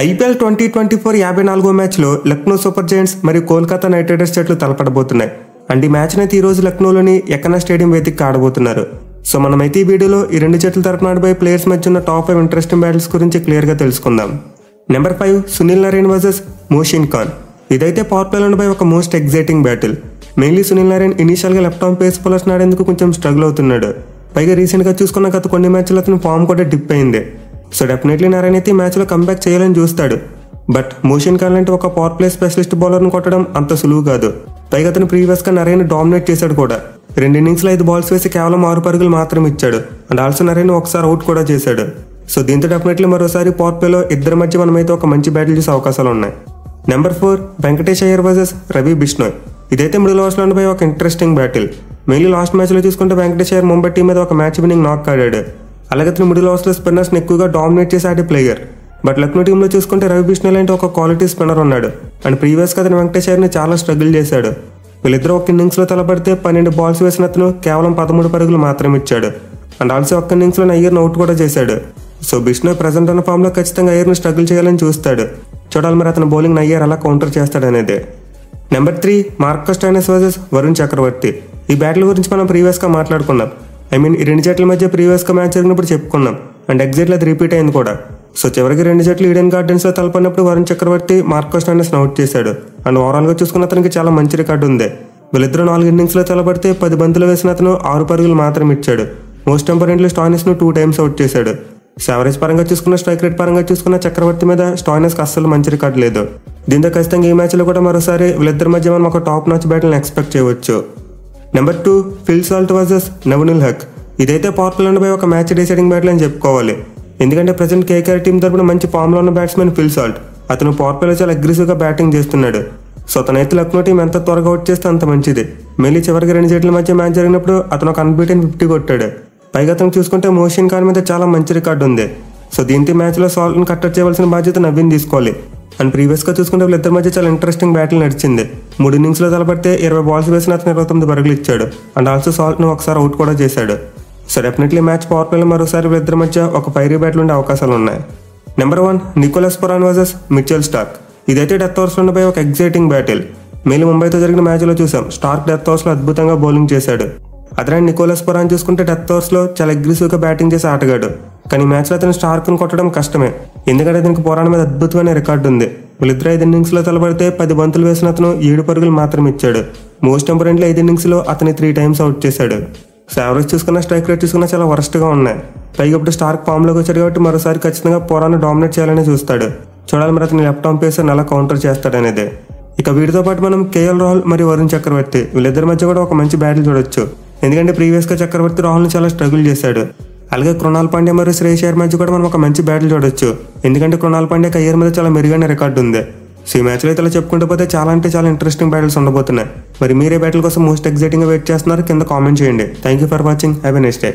IPL 2024 54వ మ్యాచ్లో Lucknow super Giants మరియు Kolkata night riders జట్లు తలపడబోతున్నాయి. అండ్ ఈ మ్యాచ్ అయితే ఈ రోజు లక్నోలోని ఎకనా స్టేడియం వేదికగా ఆడబోతున్నారు. సో మనమైతే ఈ వీడియోలో ఈ రెండు జట్ల తరపున ఆడబోయే ప్లేయర్స్ మధ్య ఉన్న టాప్ 5 ఇంట్రెస్టింగ్ బ్యాటిల్స్ గురించి క్లియర్గా తెలుసుకుందాం. Number 5 Sunil Narine versus Mohsin Khan. ఇదైతే పవర్ ప్లేలో ఉండబోయే ఒక most exciting battle. Mainly Sunil Narine ఇనీషియల్గా లెఫ్ట్ ఆర్మ్ పేస్ బౌలర్స్ ఆడేందుకు కొంచెం స్ట్రగుల్ అవుతున్నాడు. పైగా రీసెంట్గా చూసుకున్న గత కొన్ని మ్యాచ్లో అతని ఫామ్ కూడా డిప్ అయింది. సో డెఫినెట్లీ నరేన్ అయితే ఈ మ్యాచ్లో కంబ్యాక్ చేయాలని చూస్తాడు. బట్ మోషిన్ ఖాన్ లాంటి ఒక పవర్ ప్లే స్పెషలిస్ట్ బౌలర్ను కొట్టడం అంత సులువు కాదు. పైగా అతను ప్రీవియస్గా నరేన్ డామినేట్ చేశాడు కూడా. 2 ఇన్నింగ్స్లో 5 బాల్స్ వేసి కేవలం 6 పరుగులు మాత్రం ఇచ్చాడు. అండ్ ఆల్సో నరేన్ ఒకసారి అవుట్ కూడా చేశాడు. సో దీంతో డెఫినెట్లీ మరోసారి పవర్ ప్లేలో ఇద్దరి మధ్య మనమైతే ఒక మంచి బ్యాటిల్ చేసే అవకాశాలు ఉన్నాయి. Number 4 Venkatesh Iyer versus Ravi Bishnoi. ఇదైతే మిడిల్ ఓవర్స్లో ఉండిపోయి ఒక ఇంట్రెస్టింగ్ బ్యాటిల్. మెయిన్లీ లాస్ట్ మ్యాచ్లో చూసుకుంటే వెంకటేష్ అయ్యర్ ముంబై టీం మీద ఒక మ్యాచ్ విన్నింగ్ నాక్ ఆడాడు. అలాగే అతను మిడిల్ ఓవర్స్లో స్పిన్నర్స్ని ఎక్కువగా డామినేట్ చేసి ఆడే ప్లేయర్. బట్ లక్నో టీంలో చూసుకుంటే రవి బిష్ణోయ్ లాంటి ఒక క్వాలిటీ స్పిన్నర్ ఉన్నాడు. అండ్ ప్రీవియస్గా అతను వెంకటేష్ అయ్యర్ని చాలా స్ట్రగుల్ చేశాడు. వీళ్ళిద్దరూ ఒక ఇన్నింగ్స్లో తలపడితే 12 బాల్స్ వేసిన అతను కేవలం 13 పరుగులు మాత్రం ఇచ్చాడు. అండ్ ఆల్సో ఒక్క ఇన్నింగ్స్లో అయ్యర్ని అవుట్ కూడా చేశాడు. సో బిష్ణోయ్ ప్రజెంట్ ఉన్న ఫామ్లో ఖచ్చితంగా అయ్యర్ని స్ట్రగుల్ చేయాలని చూస్తాడు. చూడాలి మరి అతను బౌలింగ్ అయ్యర్ ఎలా కౌంటర్ చేస్తాడనేది. Number 3 Marcus Stoinis versus Varun Chakravarthy. ఈ బ్యాటిల్ గురించి మనం ప్రీవియస్గా మాట్లాడుకున్నాం. ఈ రెండు జట్ల మధ్య ప్రీవియస్గా మ్యాచ్ జరిగినప్పుడు చెప్పుకున్నాం. అండ్ ఎగ్జాక్ట్లీ అది రిపీట్ అయింది కూడా. సో చివరికి రెండు జట్లు ఈడెన్ గార్డెన్స్లో తలపడినప్పుడు వరుణ్ చక్రవర్తి మార్కస్ స్టోయినిస్ని అవుట్ చేశాడు. అండ్ ఓవరాల్గా చూసుకున్న అతనికి చాలా మంచి రికార్డు ఉంది. వీళ్ళిద్దరూ 4 ఇన్నింగ్స్లో తలపడితే 10 బంతులు వేసిన అతను 6 పరుగులు మాత్రం ఇచ్చాడు. మోస్ట్ ఇంపార్టెంట్లీ స్టోయినిస్ను 2 టైమ్స్ అవుట్ చేశాడు. సో యావరేజ్ పరంగా చూసుకున్న స్ట్రైక్ రేట్ పరంగా చూసుకున్న చక్రవర్తి మీద స్టోయినిస్కి అస్సలు మంచి రికార్డు లేదు. దీంతో ఖచ్చితంగా ఈ మ్యాచ్లో కూడా మరోసారి వీళ్ళిద్దరి మధ్య మనం ఒక టాప్ నాచ్ బ్యాటిల్ని ఎక్స్పెక్ట్ చేయవచ్చు. Number 2 Phil Salt versus Naveen ul Haq. ఇదైతే పవర్ ప్లేలో ఉండిపోయి ఒక మ్యాచ్ డిసైడింగ్ బ్యాటిల్ అని చెప్పుకోవాలి. ఎందుకంటే ప్రజెంట్ కేకేఆర్ టీం తరపున మంచి ఫామ్లో ఉన్న బ్యాట్స్మెన్ ఫిల్ సాల్ట్. అతను పవర్ ప్లేలో చాలా అగ్రెసివ్గా బ్యాటింగ్ చేస్తున్నాడు. సో అతనైతే లక్నో టీం ఎంత త్వరగా అవుట్ చేస్తే అంత మంచిది. మళ్ళీ చివరికి రెండు జట్ల మధ్య మ్యాచ్ జరిగినప్పుడు అతను ఒక అన్బీటెన్ 50 కొట్టాడు. పైగా అతను చూసుకుంటే మోషిన్ ఖాన్ మీద చాలా మంచి రికార్డు ఉంది. సో దీంతో మ్యాచ్లో సాల్ట్ని కట్టడి చేయవలసిన బాధ్యత నవీన్ తీసుకోవాలి. అండ్ ప్రీవియస్గా చూసుకుంటే వీళ్ళిద్దరి మధ్య చాలా ఇంట్రెస్టింగ్ బ్యాటిల్ నడిచింది. 3 ఇన్నింగ్స్లో తలపడితే 20 బాల్స్ వేసిన అతను 29 పరుగులు ఇచ్చాడు. అండ్ ఆల్సో సాల్ట్ను ఒకసారి అవుట్ కూడా చేశాడు. సో డెఫినెట్లీ మ్యాచ్ పవర్ ప్లేలో మరోసారి వీళ్ళిద్దరి మధ్య ఒక ఫైరీ బ్యాటిల్ ఉండే అవకాశాలు ఉన్నాయి. Number 1 Nicholas Pooran versus Mitchell Starc. ఇదైతే డెత్ ఓవర్స్లో ఉండిపోయి ఒక ఎగ్జైటింగ్ బ్యాటిల్. మేలు ముంబైతో జరిగిన మ్యాచ్లో చూసాం స్టార్క్ డెత్ ఓవర్స్లో అద్భుతంగా బౌలింగ్ చేశాడు. అదే నికోలస్ పురాన్ చూసుకుంటే డెత్ ఓవర్స్లో చాలా అగ్రెసివ్గా బ్యాటింగ్ చేసి ఆటగాడు. కానీ మ్యాచ్లో అతను స్టార్క్ను కొట్టడం కష్టమే. ఎందుకంటే అతనికి పురాన్ మీద అద్భుతమైన రికార్డు ఉంది. వీళ్ళిద్దరు 5 ఇన్నింగ్స్లో తలపడితే 10 బంతులు వేసిన అతను 7 పరుగులు మాత్రం ఇచ్చాడు. మోస్ట్ ఇంపార్టెంట్లీ 5 ఇన్నింగ్స్లో అతని 3 టైమ్స్ అవుట్ చేశాడు. సో యావరేజ్ చూసుకున్న స్ట్రైక్ రేట్ చూసుకున్నా చాలా వరస్ట్గా ఉన్నాయి. పైగా ఇప్పుడు స్టార్క్ ఫామ్లోకి వచ్చాడు కాబట్టి మరోసారి ఖచ్చితంగా పురాన్ని డామినేట్ చేయాలని చూస్తాడు. చూడాలి మరి అతని లెఫ్ట్ ఆర్మ్ పేసర్ని ఎలా కౌంటర్ చేస్తాడనేది. ఇక వీటితో పాటు మనం కేఎల్ రాహుల్ మరియు వరుణ్ చక్రవర్తి వీళ్ళిద్దరి మధ్య కూడా ఒక మంచి బ్యాటిల్ చూడొచ్చు. ఎందుకంటే ప్రీవియస్గా చక్రవర్తి రాహుల్ని చాలా స్ట్రగుల్ చేశాడు. అలాగే కృణాల్ పాండ్యా మరియు శ్రేయస్ అయ్యర్ మధ్య కూడా మనం ఒక మంచి బ్యాటిల్ చూడొచ్చు. ఎందుకంటే కృణాల్ పాండ్యాకి అయ్యర్ మీద చాలా మెరుగైన రికార్డు ఉంది. సో ఈ మ్యాచ్లో అయితే ఇలా చెప్పుకుంటూ పోతే చాలా అంటే చాలా ఇంట్రెస్టింగ్ బ్యాటిల్స్ ఉండబోతున్నాయి. మరి మీరే బ్యాటిల్ కోసం మోస్ట్ ఎగ్జైటింగ్గా వెయిట్ చేస్తున్నారు కింద కామెంట్ చేయండి. Thank you for watching. Have a nice day.